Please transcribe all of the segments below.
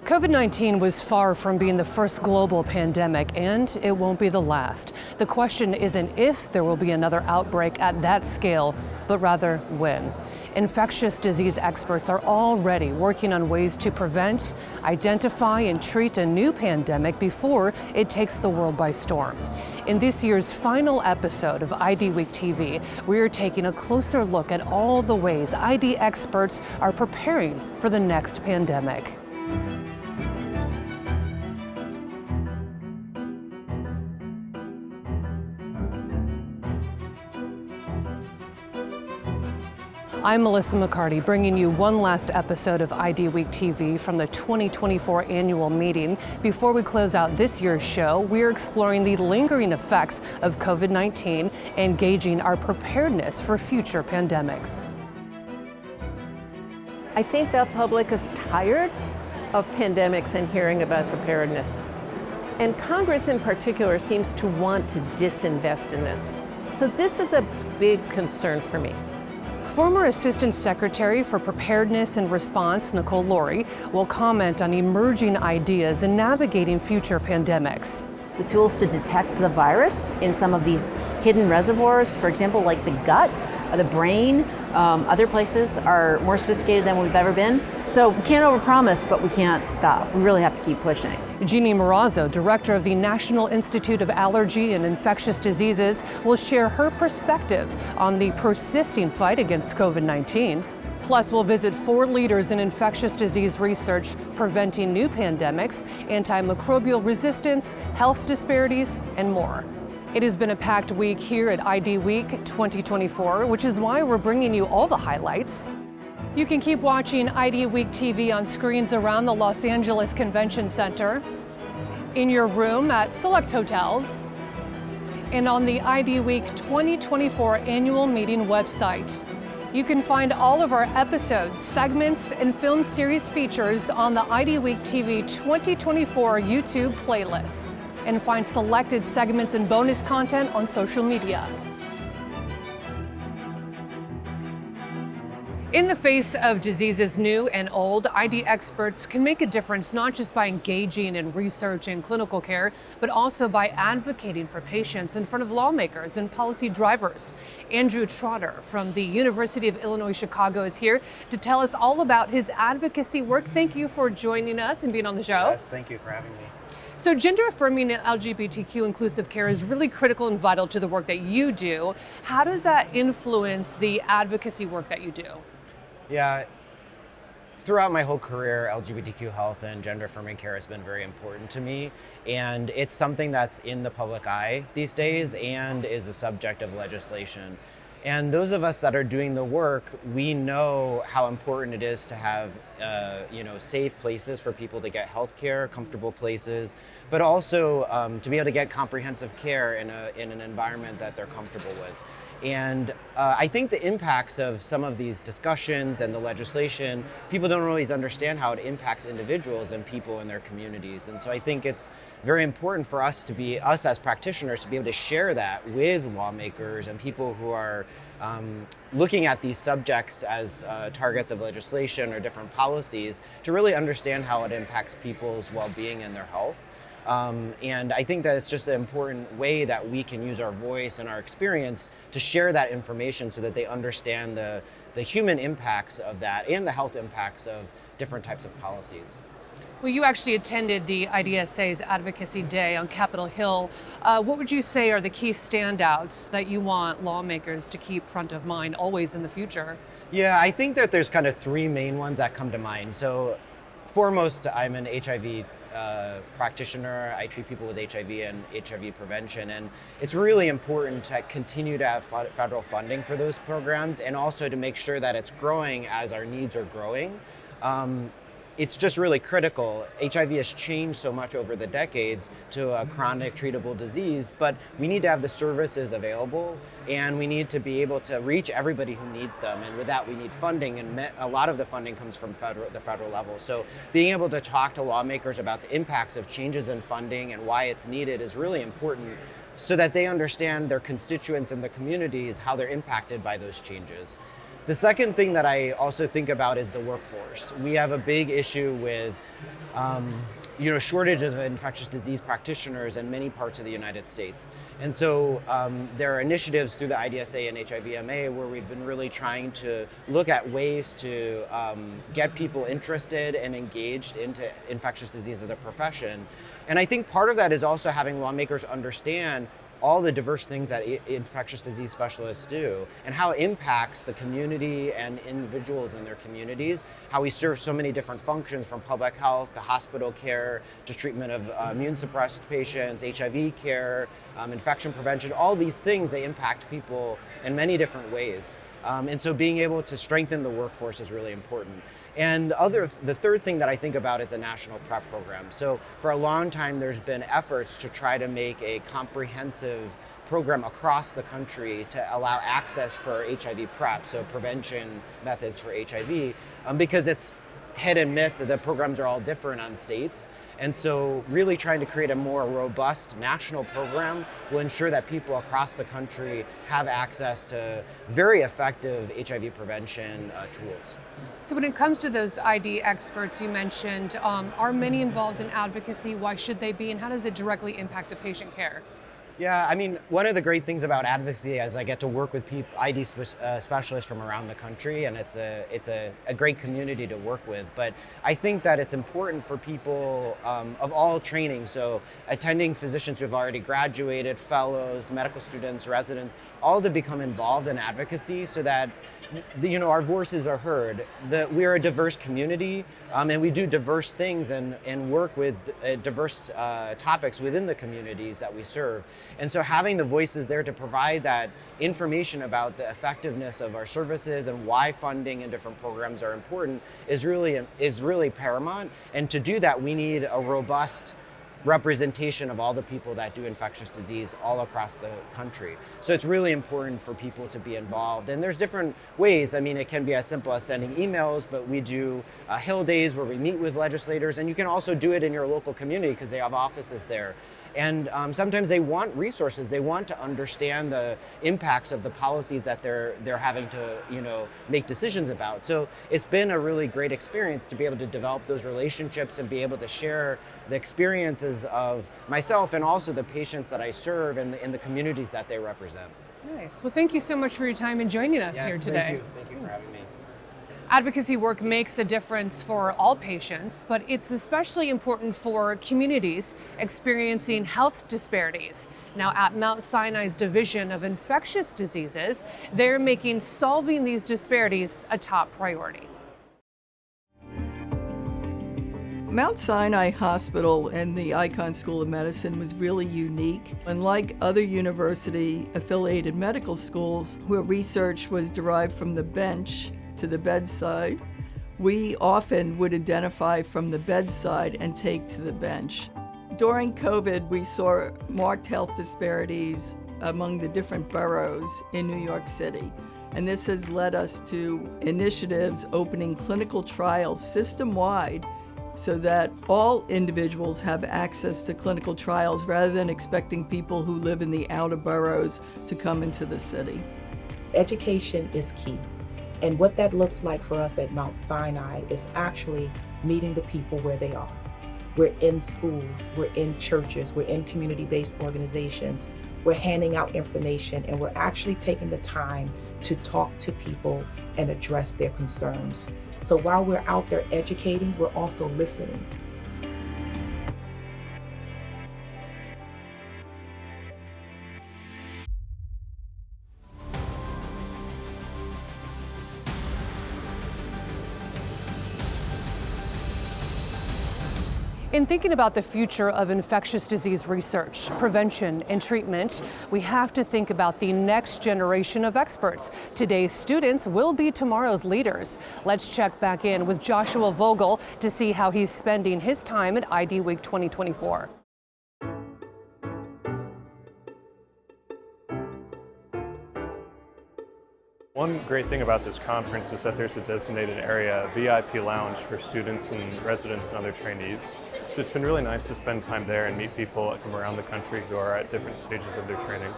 COVID-19 was far from being the first global pandemic, and it won't be the last. The question isn't if there will be another outbreak at that scale, but rather when. Infectious disease experts are already working on ways to prevent, identify, and treat a new pandemic before it takes the world by storm. In this year's final episode of IDWeek TV, we are taking a closer look at all the ways ID experts are preparing for the next pandemic. I'm Melissa McCarty, bringing you one last episode of IDWeek TV from the 2024 annual meeting. Before we close out this year's show, we're exploring the lingering effects of COVID-19 and gauging our preparedness for future pandemics. I think the public is tired of pandemics and hearing about preparedness. And Congress in particular seems to want to disinvest in this. So this is a big concern for me. Former Assistant Secretary for Preparedness and Response, Nicole Lurie, will comment on emerging ideas in navigating future pandemics. The tools to detect the virus in some of these hidden reservoirs, for example, like the gut, the brain, other places are more sophisticated than we've ever been. So we can't overpromise, but we can't stop. We really have to keep pushing. Jeanne Marrazzo, director of the National Institute of Allergy and Infectious Diseases, will share her perspective on the persisting fight against COVID-19. Plus, we'll visit 4 leaders in infectious disease research preventing new pandemics, antimicrobial resistance, health disparities, and more. It has been a packed week here at IDWeek 2024, which is why we're bringing you all the highlights. You can keep watching IDWeek TV on screens around the Los Angeles Convention Center, in your room at select hotels, and on the IDWeek 2024 annual meeting website. You can find all of our episodes, segments, and film series features on the IDWeek TV 2024 YouTube playlist, and find selected segments and bonus content on social media. In the face of diseases new and old, ID experts can make a difference not just by engaging in research and clinical care, but also by advocating for patients in front of lawmakers and policy drivers. Andrew Trotter from the University of Illinois Chicago is here to tell us all about his advocacy work. Thank you for joining us and being on the show. Yes, thank you for having me. So gender-affirming and LGBTQ inclusive care is really critical and vital to the work that you do. How does that influence the advocacy work that you do? Yeah, throughout my whole career, LGBTQ health and gender-affirming care has been very important to me. And it's something that's in the public eye these days and is a subject of legislation. And those of us that are doing the work, we know how important it is to have safe places for people to get health care, comfortable places, but also to be able to get comprehensive care in an environment that they're comfortable with. And I think the impacts of some of these discussions and the legislation, people don't always understand how it impacts individuals and people in their communities. And so I think it's very important for us as practitioners, to be able to share that with lawmakers and people who are looking at these subjects as targets of legislation or different policies, to really understand how it impacts people's well-being and their health. And I think that it's just an important way that we can use our voice and our experience to share that information so that they understand the human impacts of that and the health impacts of different types of policies. Well, you actually attended the IDSA's Advocacy Day on Capitol Hill. What would you say are the key standouts that you want lawmakers to keep front of mind always in the future? Yeah, I think that there's kind of 3 main ones that come to mind. So foremost, I'm an HIV practitioner. I treat people with HIV and HIV prevention, and it's really important to continue to have federal funding for those programs, and also to make sure that it's growing as our needs are growing. It's just really critical. HIV has changed so much over the decades to a chronic treatable disease, but we need to have the services available, and we need to be able to reach everybody who needs them. And with that, we need funding, and a lot of the funding comes from the federal level. So being able to talk to lawmakers about the impacts of changes in funding and why it's needed is really important, so that they understand their constituents and the communities, how they're impacted by those changes. The second thing that I also think about is the workforce. We have a big issue with shortages of infectious disease practitioners in many parts of the United States. And so there are initiatives through the IDSA and HIVMA where we've been really trying to look at ways to get people interested and engaged into infectious disease as a profession. And I think part of that is also having lawmakers understand all the diverse things that infectious disease specialists do and how it impacts the community and individuals in their communities, how we serve so many different functions from public health to hospital care to treatment of immune suppressed patients, HIV care, infection prevention, all these things, they impact people in many different ways. And so being able to strengthen the workforce is really important. And the third thing that I think about is a national PrEP program. So for a long time, there's been efforts to try to make a comprehensive program across the country to allow access for HIV PrEP, so prevention methods for HIV, because it's hit and miss. The programs are all different on states. And so really trying to create a more robust national program will ensure that people across the country have access to very effective HIV prevention tools. So when it comes to those ID experts you mentioned, are many involved in advocacy? Why should they be? And how does it directly impact the patient care? Yeah, I mean, one of the great things about advocacy is I get to work with ID specialists from around the country, and it's a great community to work with. But I think that it's important for people of all training, so attending physicians who have already graduated, fellows, medical students, residents, all to become involved in advocacy so that our voices are heard. We're a diverse community, and we do diverse things and work with diverse topics within the communities that we serve. And so having the voices there to provide that information about the effectiveness of our services and why funding and different programs are important is really paramount. And to do that, we need a robust representation of all the people that do infectious disease all across the country. So it's really important for people to be involved. And there's different ways. I mean, it can be as simple as sending emails, but we do Hill Days where we meet with legislators, and you can also do it in your local community because they have offices there. And sometimes they want resources. They want to understand the impacts of the policies that they're having to, make decisions about. So it's been a really great experience to be able to develop those relationships and be able to share the experiences of myself and also the patients that I serve and in the communities that they represent. Nice. Well, thank you so much for your time and joining us here today. Thank you for having me. Advocacy work makes a difference for all patients, but it's especially important for communities experiencing health disparities. Now, at Mount Sinai's Division of Infectious Diseases, they're making solving these disparities a top priority. Mount Sinai Hospital and the Icahn School of Medicine was really unique. Unlike other university-affiliated medical schools where research was derived from the bench to the bedside, we often would identify from the bedside and take to the bench. During COVID, we saw marked health disparities among the different boroughs in New York City. And this has led us to initiatives opening clinical trials system-wide so that all individuals have access to clinical trials rather than expecting people who live in the outer boroughs to come into the city. Education is key. And what that looks like for us at Mount Sinai is actually meeting the people where they are. We're in schools, we're in churches, we're in community-based organizations, we're handing out information, and we're actually taking the time to talk to people and address their concerns. So while we're out there educating, we're also listening. In thinking about the future of infectious disease research, prevention, and treatment, we have to think about the next generation of experts. Today's students will be tomorrow's leaders. Let's check back in with Joshua Vogel to see how he's spending his time at IDWeek 2024. One great thing about this conference is that there's a designated area, a VIP lounge for students and residents and other trainees. So it's been really nice to spend time there and meet people from around the country who are at different stages of their training.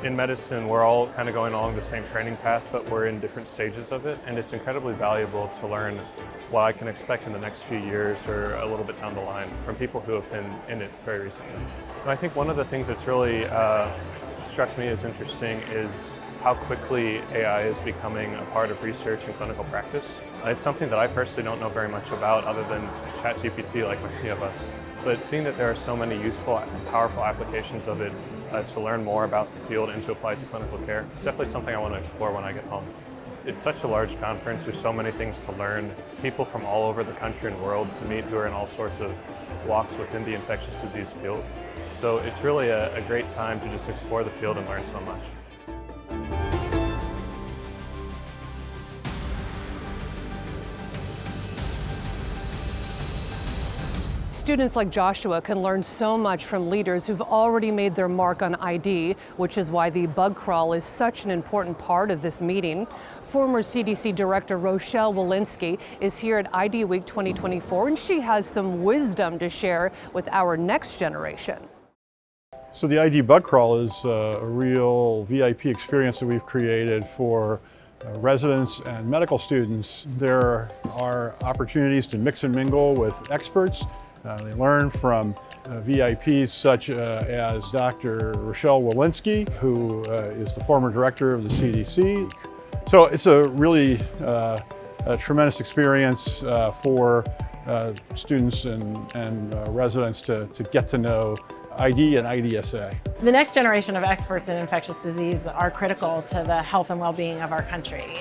In medicine, we're all kind of going along the same training path, but we're in different stages of it, and it's incredibly valuable to learn what I can expect in the next few years or a little bit down the line from people who have been in it very recently. And I think one of the things that's really struck me as interesting is how quickly AI is becoming a part of research and clinical practice. It's something that I personally don't know very much about other than ChatGPT, like many of us. But seeing that there are so many useful and powerful applications of it to learn more about the field and to apply it to clinical care, it's definitely something I want to explore when I get home. It's such a large conference, there's so many things to learn, people from all over the country and world to meet who are in all sorts of walks within the infectious disease field. So it's really a great time to just explore the field and learn so much. Students like Joshua can learn so much from leaders who've already made their mark on ID, which is why the BugCrawl is such an important part of this meeting. Former CDC Director Rochelle Walensky is here at IDWeek 2024, and she has some wisdom to share with our next generation. So the ID BugCrawl is a real VIP experience that we've created for residents and medical students. There are opportunities to mix and mingle with experts. They learn from VIPs such as Dr. Rochelle Walensky, who is the former director of the CDC. So it's a really a tremendous experience for students and residents to get to know ID and IDSA. The next generation of experts in infectious disease are critical to the health and well-being of our country.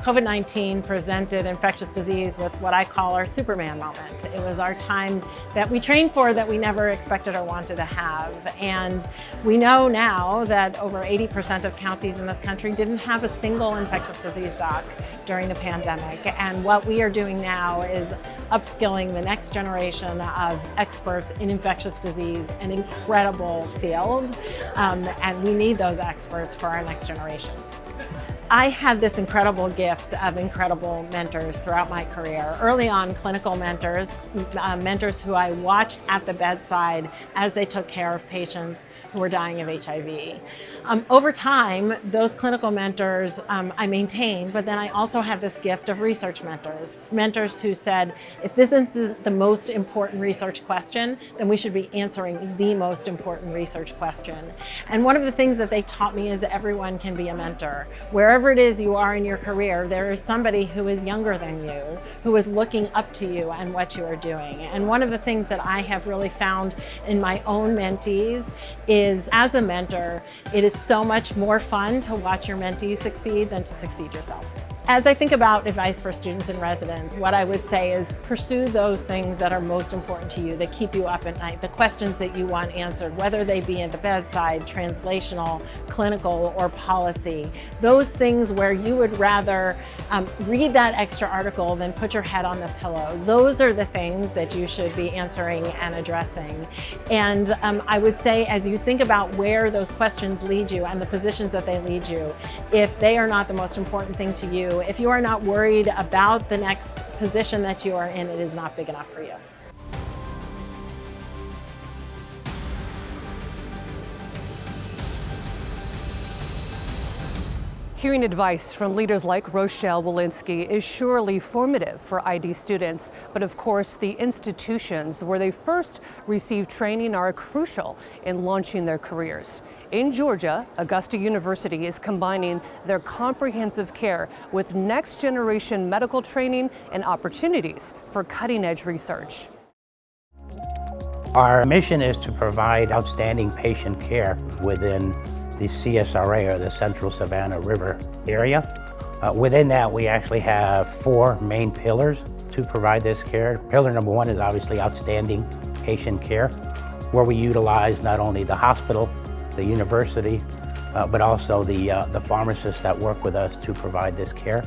COVID-19 presented infectious disease with what I call our Superman moment. It was our time that we trained for that we never expected or wanted to have. And we know now that over 80% of counties in this country didn't have a single infectious disease doc during the pandemic. And what we are doing now is upskilling the next generation of experts in infectious disease, an incredible field, and we need those experts for our next generation. I had this incredible gift of incredible mentors throughout my career. Early on, clinical mentors, mentors who I watched at the bedside as they took care of patients who were dying of HIV. Over time, those clinical mentors I maintained, but then I also had this gift of research mentors. Mentors who said, if this isn't the most important research question, then we should be answering the most important research question. And one of the things that they taught me is that everyone can be a mentor. Wherever it is you are in your career, there is somebody who is younger than you, who is looking up to you and what you are doing. And one of the things that I have really found in my own mentees is, as a mentor, it is so much more fun to watch your mentees succeed than to succeed yourself. As I think about advice for students and residents, what I would say is pursue those things that are most important to you, that keep you up at night, the questions that you want answered, whether they be at the bedside, translational, clinical, or policy. Those things where you would rather read that extra article than put your head on the pillow. Those are the things that you should be answering and addressing. And I would say, as you think about where those questions lead you and the positions that they lead you, if they are not the most important thing to you, if you are not worried about the next position that you are in, it is not big enough for you. Hearing advice from leaders like Rochelle Walensky is surely formative for ID students, but of course the institutions where they first receive training are crucial in launching their careers. In Georgia, Augusta University is combining their comprehensive care with next generation medical training and opportunities for cutting-edge research. Our mission is to provide outstanding patient care within the CSRA, or the Central Savannah River area. Within that, we actually have 4 main pillars to provide this care. Pillar number 1 is obviously outstanding patient care, where we utilize not only the hospital, the university, but also the pharmacists that work with us to provide this care.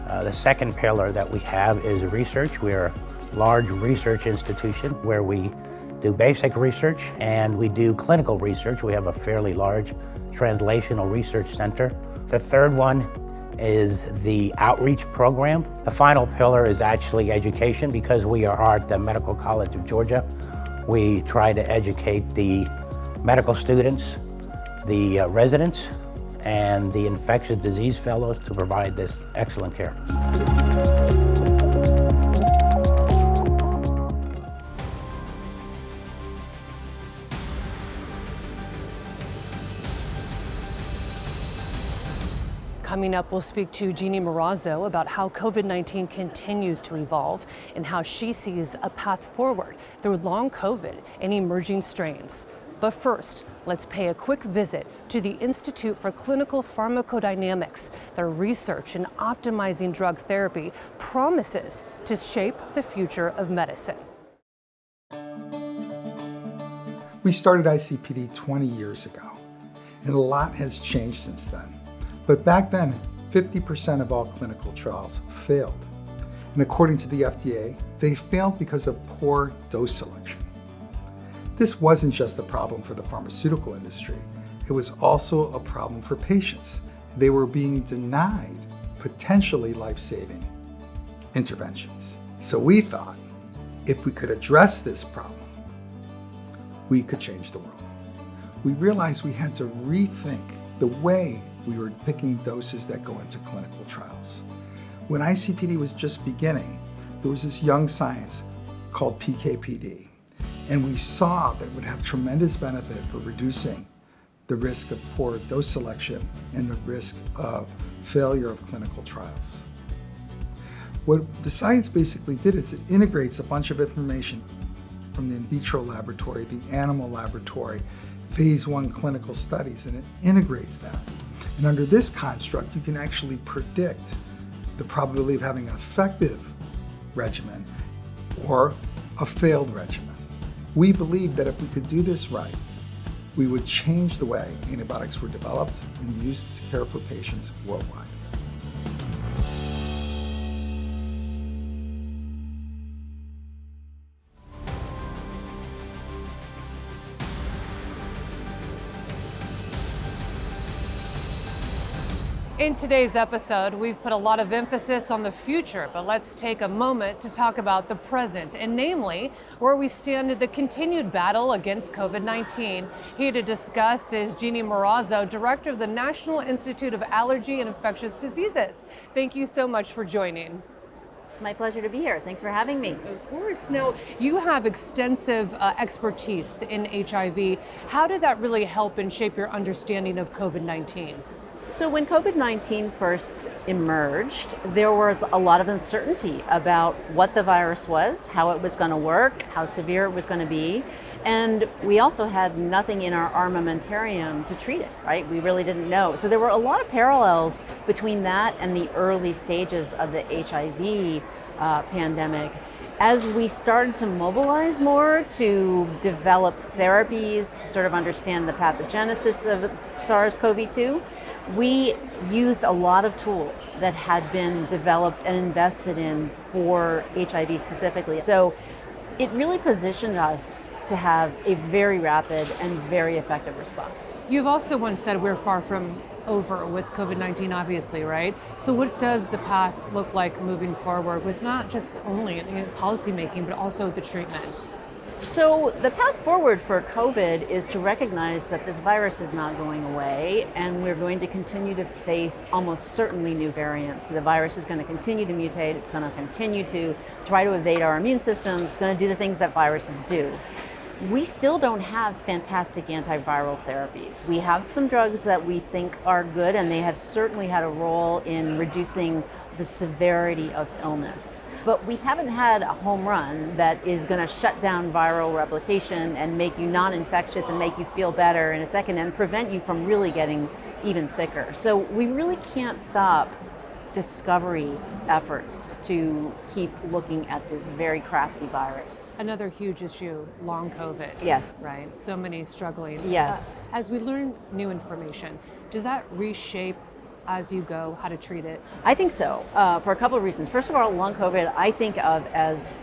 The second pillar that we have is research. We're a large research institution where we do basic research and we do clinical research. We have a fairly large translational research center. The third one is the outreach program. The final pillar is actually education, because we are at the Medical College of Georgia. We try to educate the medical students, the residents, and the infectious disease fellows to provide this excellent care. Coming up, we'll speak to Jeanne Marrazzo about how COVID-19 continues to evolve and how she sees a path forward through long COVID and emerging strains. But first, let's pay a quick visit to the Institute for Clinical Pharmacodynamics. Their research in optimizing drug therapy promises to shape the future of medicine. We started ICPD 20 years ago, and a lot has changed since then. But back then, 50% of all clinical trials failed. And according to the FDA, they failed because of poor dose selection. This wasn't just a problem for the pharmaceutical industry, it was also a problem for patients. They were being denied potentially life-saving interventions. So we thought, if we could address this problem, we could change the world. We realized we had to rethink the way we were picking doses that go into clinical trials. When ICPD was just beginning, there was this young science called PKPD, and we saw that it would have tremendous benefit for reducing the risk of poor dose selection and the risk of failure of clinical trials. What the science basically did is it integrates a bunch of information from the in vitro laboratory, the animal laboratory, phase 1 clinical studies, and it integrates that. And under this construct, you can actually predict the probability of having an effective regimen or a failed regimen. We believe that if we could do this right, we would change the way antibiotics were developed and used to care for patients worldwide. In today's episode, we've put a lot of emphasis on the future, but let's take a moment to talk about the present, and namely, where we stand in the continued battle against COVID-19. Here to discuss is Jeanne Marrazzo, Director of the National Institute of Allergy and Infectious Diseases. Thank you so much for joining. It's my pleasure to be here. Thanks for having me. Of course. Now, you have extensive expertise in HIV. How did that really help and shape your understanding of COVID-19? So when COVID-19 first emerged, there was a lot of uncertainty about what the virus was, how it was going to work, how severe it was going to be. And we also had nothing in our armamentarium to treat it, right? We really didn't know. So there were a lot of parallels between that and the early stages of the HIV pandemic. As we started to mobilize more to develop therapies to sort of understand the pathogenesis of SARS-CoV-2, we used a lot of tools that had been developed and invested in for HIV specifically. So it really positioned us to have a very rapid and very effective response. You've also once said we're far from over with COVID-19, obviously, right? So what does the path look like moving forward with not just only policy making, but also the treatment? So the path forward for COVID is to recognize that this virus is not going away, and we're going to continue to face almost certainly new variants. So the virus is going to continue to mutate, it's going to continue to try to evade our immune systems, it's going to do the things that viruses do. We still don't have fantastic antiviral therapies. We have some drugs that we think are good, and they have certainly had a role in reducing the severity of illness. But we haven't had a home run that is going to shut down viral replication and make you non-infectious and make you feel better in a second and prevent you from really getting even sicker. So we really can't stop discovery efforts to keep looking at this very crafty virus. Another huge issue, long COVID. Yes. Right, so many struggling. Yes. As we learn new information, does that reshape as you go how to treat it? I think so, for a couple of reasons. First of all, long COVID I think of as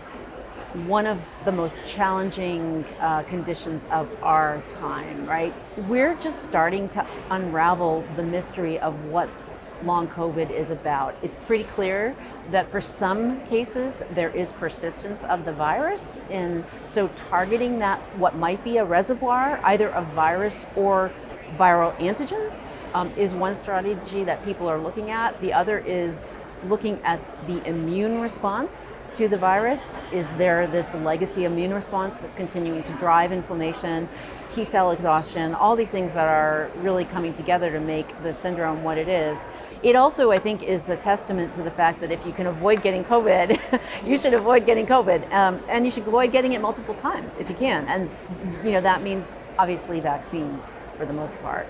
one of the most challenging conditions of our time, right? We're just starting to unravel the mystery of what long COVID is about. It's pretty clear that for some cases there is persistence of the virus, and so targeting that, what might be a reservoir, either of virus or viral antigens, is one strategy that people are looking at. The other is looking at the immune response to the virus. Is there this legacy immune response that's continuing to drive inflammation, T cell exhaustion, all these things that are really coming together to make the syndrome what it is. It also, I think, is a testament to the fact that if you can avoid getting COVID, you should avoid getting COVID, and you should avoid getting it multiple times if you can. And that means obviously vaccines for the most part.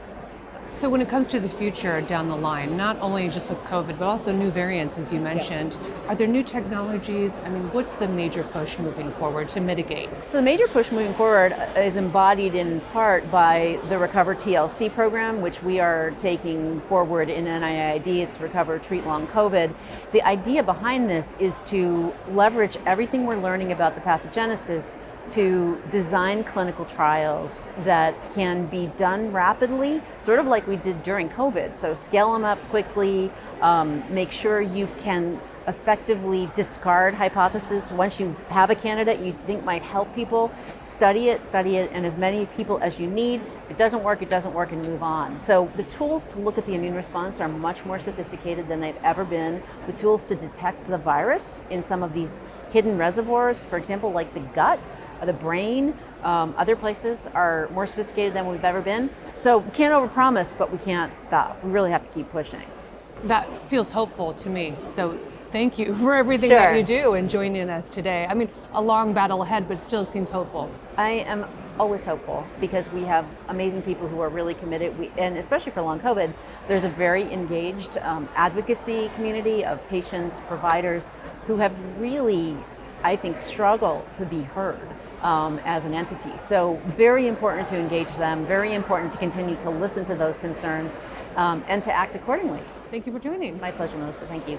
So when it comes to the future down the line, not only just with COVID, but also new variants, as you mentioned, are there new technologies? I mean, what's the major push moving forward to mitigate? So the major push moving forward is embodied in part by the Recover TLC program, which we are taking forward in NIAID. It's Recover, Treat Long COVID. The idea behind this is to leverage everything we're learning about the pathogenesis to design clinical trials that can be done rapidly, sort of like we did during COVID. So scale them up quickly, make sure you can effectively discard hypotheses. Once you have a candidate you think might help people, study it, and as many people as you need. If it doesn't work, and move on. So the tools to look at the immune response are much more sophisticated than they've ever been. The tools to detect the virus in some of these hidden reservoirs, for example, like the gut, the brain, other places, are more sophisticated than we've ever been. So we can't overpromise, but we can't stop. We really have to keep pushing. That feels hopeful to me. So thank you for everything that you do and joining us today. I mean, a long battle ahead, but still seems hopeful. I am always hopeful because we have amazing people who are really committed. And especially for long COVID, there's a very engaged advocacy community of patients, providers who have really, I think, struggled to be heard as an entity. So very important to engage them, very important to continue to listen to those concerns and to act accordingly. Thank you for joining. My pleasure, Melissa. Thank you.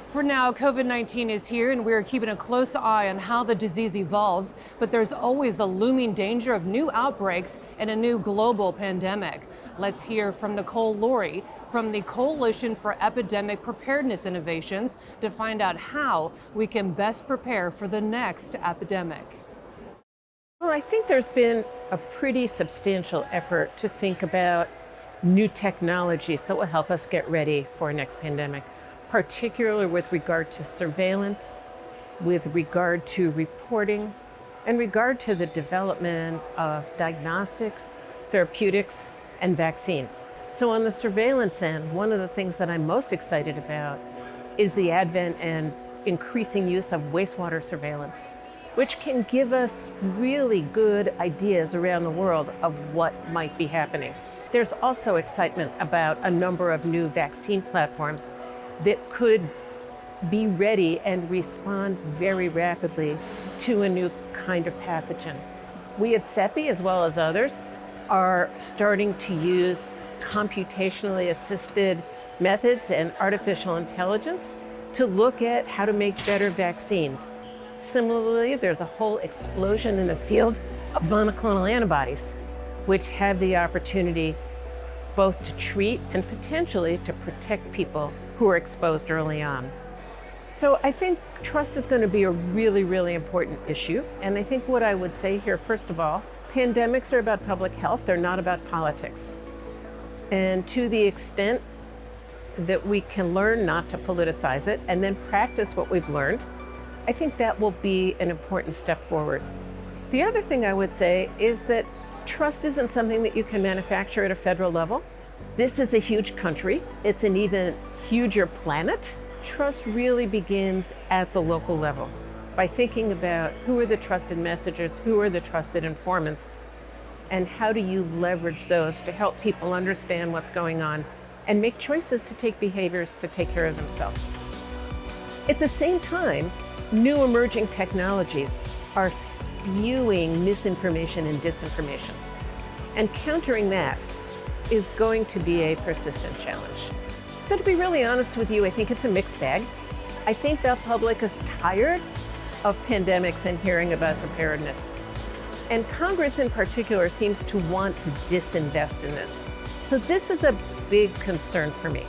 For now, COVID-19 is here and we're keeping a close eye on how the disease evolves, but there's always the looming danger of new outbreaks and a new global pandemic. Let's hear from Nicole Lurie from the Coalition for Epidemic Preparedness Innovations to find out how we can best prepare for the next epidemic. Well, I think there's been a pretty substantial effort to think about new technologies that will help us get ready for our next pandemic, particularly with regard to surveillance, with regard to reporting, and regard to the development of diagnostics, therapeutics, and vaccines. So on the surveillance end, one of the things that I'm most excited about is the advent and increasing use of wastewater surveillance, which can give us really good ideas around the world of what might be happening. There's also excitement about a number of new vaccine platforms that could be ready and respond very rapidly to a new kind of pathogen. We at CEPI, as well as others, are starting to use computationally assisted methods and artificial intelligence to look at how to make better vaccines. Similarly, there's a whole explosion in the field of monoclonal antibodies, which have the opportunity both to treat and potentially to protect people who are exposed early on. So I think trust is going to be a really, really important issue. And I think what I would say here, first of all, pandemics are about public health, they're not about politics. And to the extent that we can learn not to politicize it and then practice what we've learned, I think that will be an important step forward. The other thing I would say is that trust isn't something that you can manufacture at a federal level. This is a huge country. It's an even huger planet. Trust really begins at the local level by thinking about who are the trusted messengers, who are the trusted informants, and how do you leverage those to help people understand what's going on and make choices to take behaviors to take care of themselves. At the same time, new emerging technologies are spewing misinformation and disinformation. And countering that is going to be a persistent challenge. So to be really honest with you, I think it's a mixed bag. I think the public is tired of pandemics and hearing about preparedness. And Congress in particular seems to want to disinvest in this. So this is a big concern for me.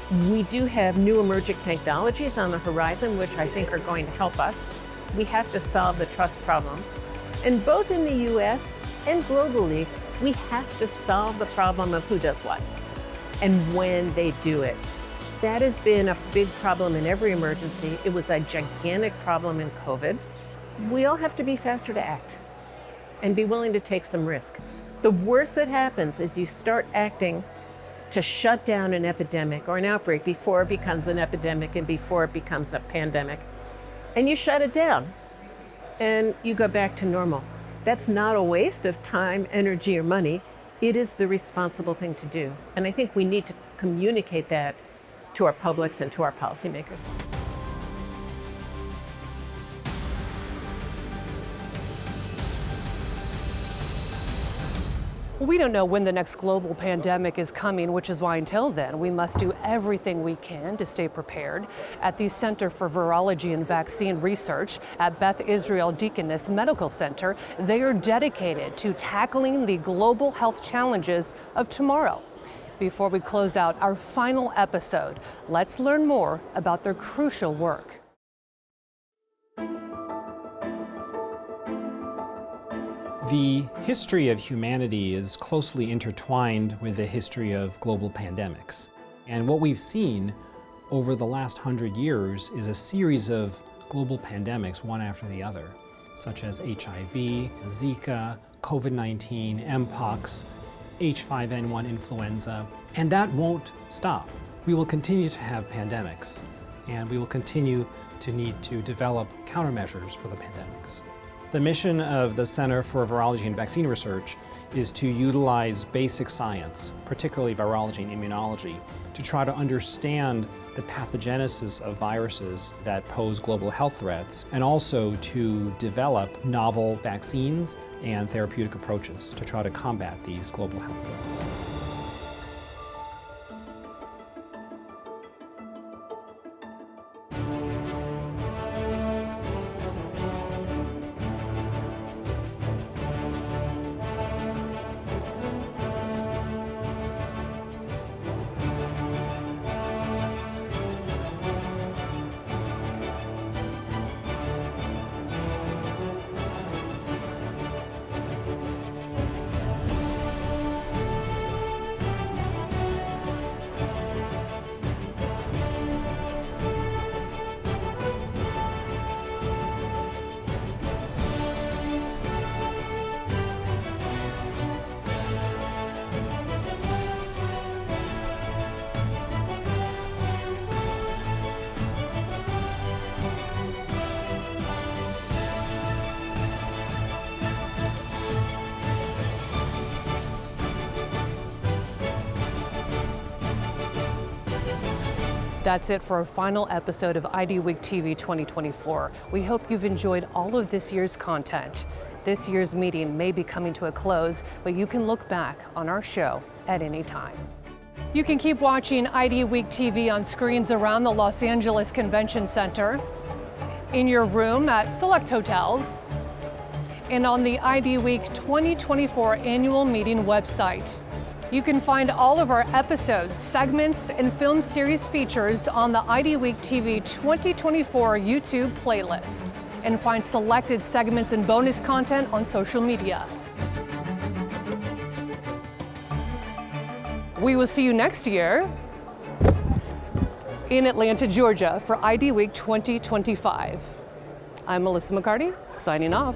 We do have new emerging technologies on the horizon, which I think are going to help us. We have to solve the trust problem. And both in the US and globally, we have to solve the problem of who does what and when they do it. That has been a big problem in every emergency. It was a gigantic problem in COVID. We all have to be faster to act and be willing to take some risk. The worst that happens is you start acting to shut down an epidemic or an outbreak before it becomes an epidemic and before it becomes a pandemic. And you shut it down and you go back to normal. That's not a waste of time, energy, or money. It is the responsible thing to do. And I think we need to communicate that to our publics and to our policymakers. We don't know when the next global pandemic is coming, which is why until then, we must do everything we can to stay prepared. At the Center for Virology and Vaccine Research at Beth Israel Deaconess Medical Center, they are dedicated to tackling the global health challenges of tomorrow. Before we close out our final episode, let's learn more about their crucial work. The history of humanity is closely intertwined with the history of global pandemics. And what we've seen over the last 100 years is a series of global pandemics, one after the other, such as HIV, Zika, COVID-19, Mpox, H5N1 influenza, and that won't stop. We will continue to have pandemics, and we will continue to need to develop countermeasures for the pandemics. The mission of the Center for Virology and Vaccine Research is to utilize basic science, particularly virology and immunology, to try to understand the pathogenesis of viruses that pose global health threats, and also to develop novel vaccines and therapeutic approaches to try to combat these global health threats. That's it for our final episode of IDWeek TV 2024. We hope you've enjoyed all of this year's content. This year's meeting may be coming to a close, but you can look back on our show at any time. You can keep watching IDWeek TV on screens around the Los Angeles Convention Center, in your room at select hotels, and on the IDWeek 2024 annual meeting website. You can find all of our episodes, segments, and film series features on the IDWeek TV 2024 YouTube playlist, and find selected segments and bonus content on social media. We will see you next year in Atlanta, Georgia for IDWeek 2025. I'm Melissa McCarty, signing off.